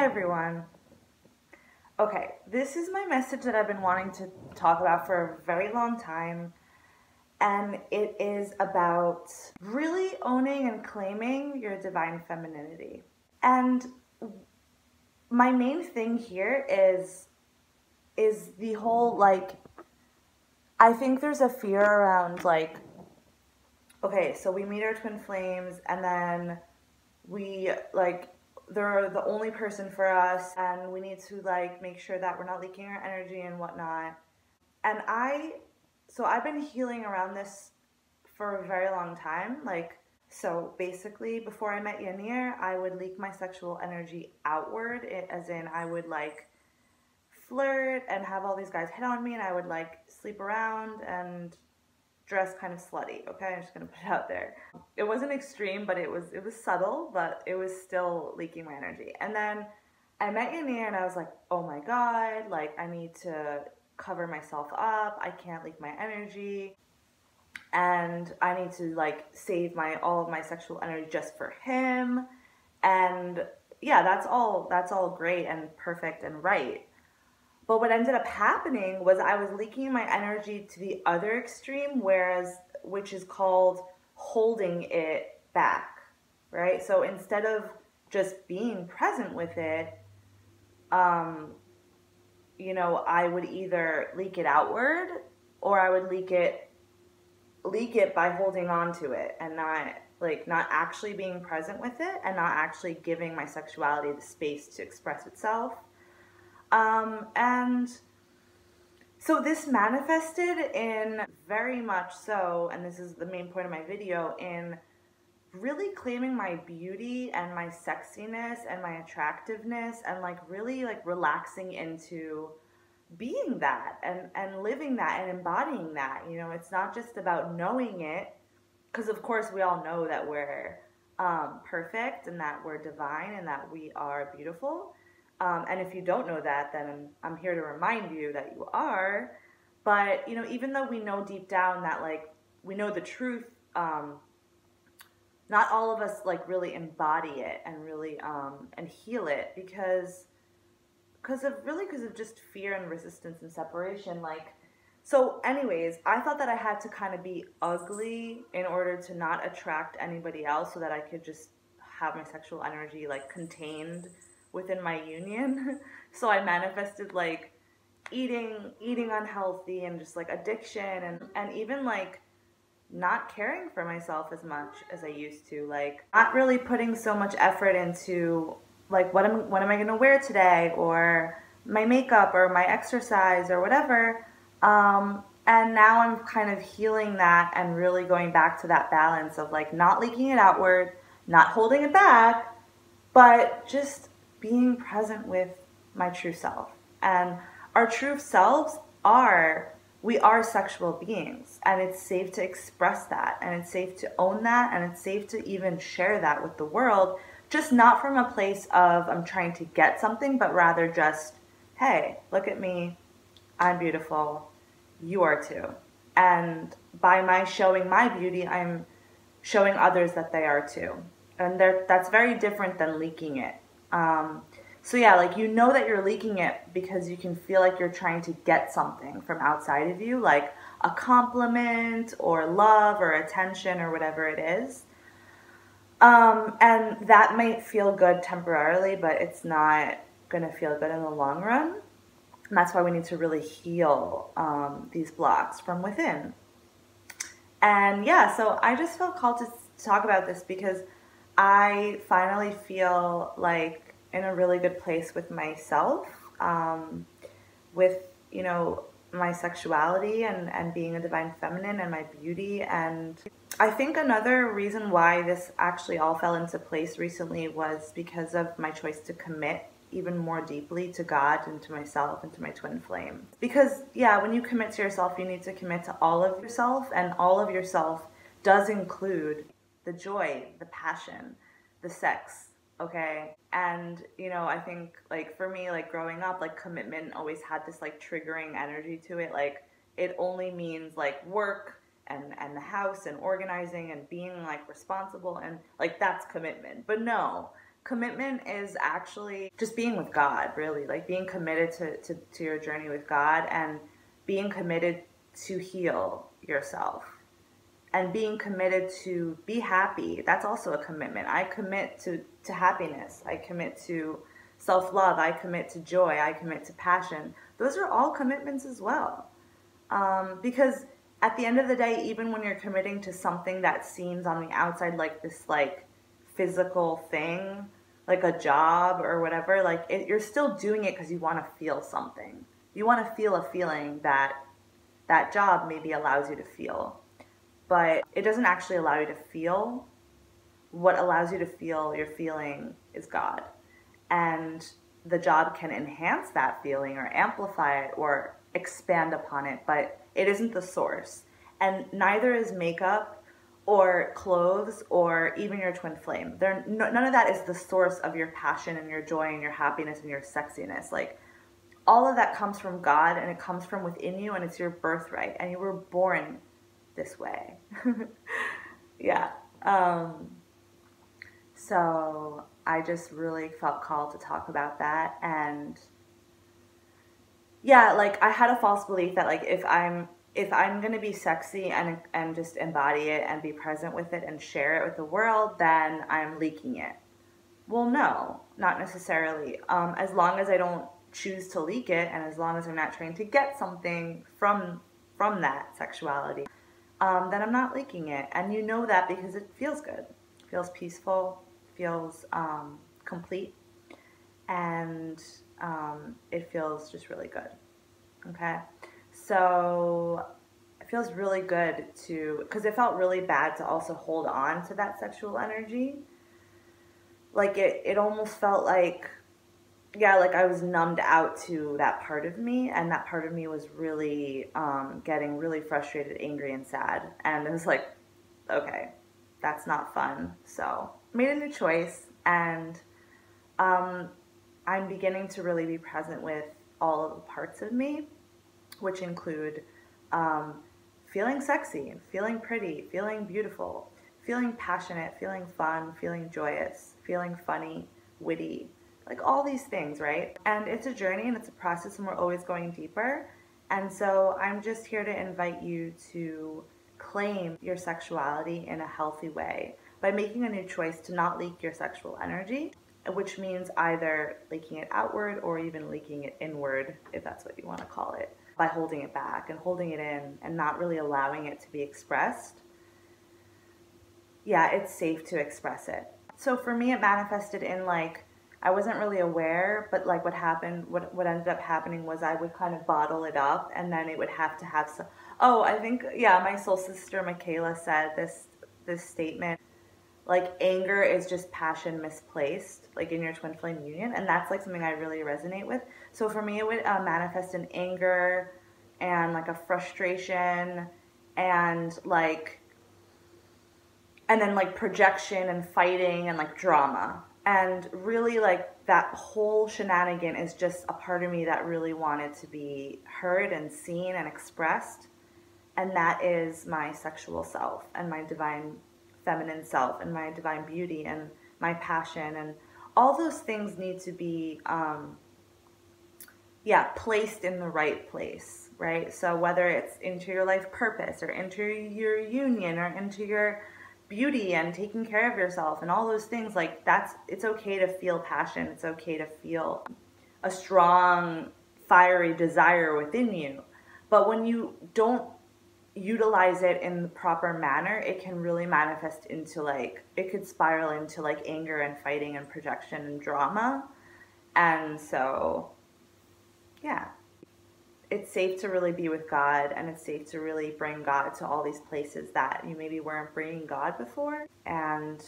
Hi everyone. Okay, this is my message that I've been wanting to talk about for a very long time, and it is about really owning and claiming your divine femininity. And my main thing here is the whole I think there's a fear around okay, so we meet our twin flames and then we they're the only person for us and we need to make sure that we're not leaking our energy and whatnot. And I've been healing around this for a very long time. So basically, before I met Yanir, I would leak my sexual energy outward, as in I would flirt and have all these guys hit on me, and I would sleep around and dress kind of slutty. Okay, I'm just gonna put it out there. It wasn't extreme, but it was subtle, but it was still leaking my energy. And then I met Yanir, and I was like, oh my god, I need to cover myself up. I can't leak my energy, and I need to save my all of my sexual energy just for him. And yeah, that's all great and perfect and right. But what ended up happening was I was leaking my energy to the other extreme, which is called holding it back, right? So instead of just being present with it, um, I would either leak it outward or I would leak it by holding on to it and not actually being present with it and not actually giving my sexuality the space to express itself. And so this manifested in very much so, and this is the main point of my video, in really claiming my beauty and my sexiness and my attractiveness and really relaxing into being that and living that and embodying that. It's not just about knowing it, because of course we all know that we're perfect and that we're divine and that we are beautiful. And if you don't know that, then I'm here to remind you that you are. But, even though we know deep down that, we know the truth, not all of us, really embody it and really, and heal it because of just fear and resistance and separation. So anyways, I thought that I had to kind of be ugly in order to not attract anybody else so that I could just have my sexual energy, contained within my union. So I manifested eating unhealthy and just addiction and even not caring for myself as much as I used to, not really putting so much effort into what am I gonna wear today, or my makeup or my exercise or whatever. And now I'm kind of healing that and really going back to that balance of not leaking it outward, not holding it back, but just being present with my true self. And our true selves we are sexual beings, and it's safe to express that, and it's safe to own that, and it's safe to even share that with the world, just not from a place of I'm trying to get something, but rather just, hey, look at me, I'm beautiful, you are too. And by my showing my beauty, I'm showing others that they are too. And that's very different than leaking it. So yeah, that you're leaking it because you can feel like you're trying to get something from outside of you, like a compliment or love or attention or whatever it is. And that might feel good temporarily, but it's not going to feel good in the long run. And that's why we need to really heal these blocks from within. And yeah, so I just felt called to talk about this because I finally feel in a really good place with myself, with, my sexuality and being a divine feminine and my beauty. And I think another reason why this actually all fell into place recently was because of my choice to commit even more deeply to God and to myself and to my twin flame. Because yeah, when you commit to yourself, you need to commit to all of yourself, and all of yourself does include the joy, the passion, the sex, okay? And, I think, for me, growing up, commitment always had this, triggering energy to it. It only means, work and the house and organizing and being, responsible and, that's commitment. But no, Commitment is actually just being with God, really, like being committed to your journey with God, and being committed to heal yourself, and being committed to be happy. That's also a commitment. I commit to happiness. I commit to self-love. I commit to joy. I commit to passion. Those are all commitments as well. Because at the end of the day, even when you're committing to something that seems on the outside like this, like physical thing, like a job or whatever, like you're still doing it because you want to feel something. You want to feel a feeling that that job maybe allows you to feel, but it doesn't actually allow you to feel. What allows you to feel your feeling is God. And the job can enhance that feeling or amplify it or expand upon it, but it isn't the source. And neither is makeup or clothes or even your twin flame. None of that is the source of your passion and your joy and your happiness and your sexiness. Like, all of that comes from God, and it comes from within you, and it's your birthright, and you were born this way. Yeah. So I just really felt called to talk about that. And yeah, like I had a false belief that like if I'm gonna be sexy and just embody it and be present with it and share it with the world, then I'm leaking it. Well, no, not necessarily. As long as I don't choose to leak it, and as long as I'm not trying to get something from that sexuality, then I'm not leaking it. And you know that because it feels good, it feels peaceful, feels complete, and it feels just really good. Okay, so it feels really good because it felt really bad to also hold on to that sexual energy. Like it almost felt like, yeah, like I was numbed out to that part of me, and that part of me was really getting really frustrated, angry, and sad. And it was like, okay, that's not fun. So made a new choice, and um, I'm beginning to really be present with all of the parts of me, which include um, feeling sexy, feeling pretty, feeling beautiful, feeling passionate, feeling fun, feeling joyous, feeling funny, witty, like all these things, right? And it's a journey and it's a process, and we're always going deeper. And so I'm just here to invite you to claim your sexuality in a healthy way by making a new choice to not leak your sexual energy, which means either leaking it outward or even leaking it inward, if that's what you want to call it, by holding it back and holding it in and not really allowing it to be expressed. Yeah, it's safe to express it. So for me, it manifested in like, I wasn't really aware, but like what ended up happening was I would kind of bottle it up, and then it would have to have some, oh, I think, yeah, my soul sister Michaela said this statement, like anger is just passion misplaced, like in your twin flame union, and that's like something I really resonate with. So for me, it would manifest in anger and like a frustration and like, and then like projection and fighting and like drama. And really, like that whole shenanigan is just a part of me that really wanted to be heard and seen and expressed. And that is my sexual self and my divine feminine self and my divine beauty and my passion. And all those things need to be, placed in the right place, right? So whether it's into your life purpose or into your union or into your beauty and taking care of yourself and all those things, like it's okay to feel passion. It's okay to feel a strong, fiery desire within you. But when you don't utilize it in the proper manner, it can really manifest into like, it could spiral into like anger and fighting and projection and drama. And so, yeah, it's safe to really be with God, and it's safe to really bring God to all these places that you maybe weren't bringing God before. And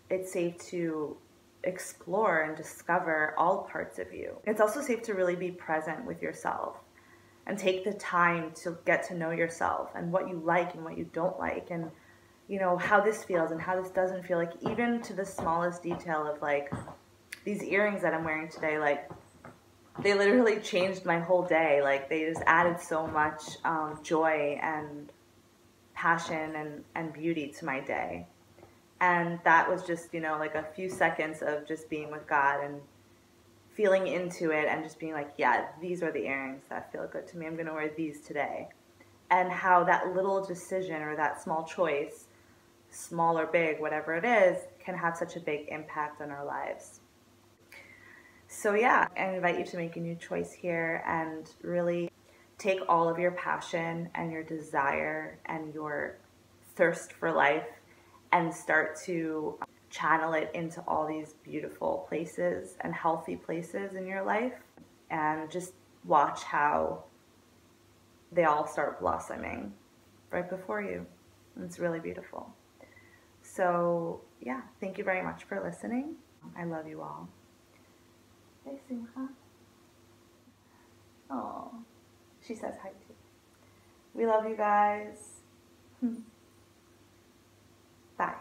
it's safe to explore and discover all parts of you. It's also safe to really be present with yourself and take the time to get to know yourself and what you like and what you don't like, and you know how this feels and how this doesn't feel, like even to the smallest detail of like these earrings that I'm wearing today. Like they literally changed my whole day. Like they just added so much joy and passion and beauty to my day. And that was just, like a few seconds of just being with God and feeling into it and just being like, yeah, these are the earrings that feel good to me. I'm going to wear these today. And how that little decision or that small choice, small or big, whatever it is, can have such a big impact on our lives. So, yeah, I invite you to make a new choice here and really take all of your passion and your desire and your thirst for life and start to channel it into all these beautiful places and healthy places in your life, and just watch how they all start blossoming right before you. It's really beautiful. So, yeah, thank you very much for listening. I love you all. Hey, Simcha. Oh, she says hi too. We love you guys. Bye.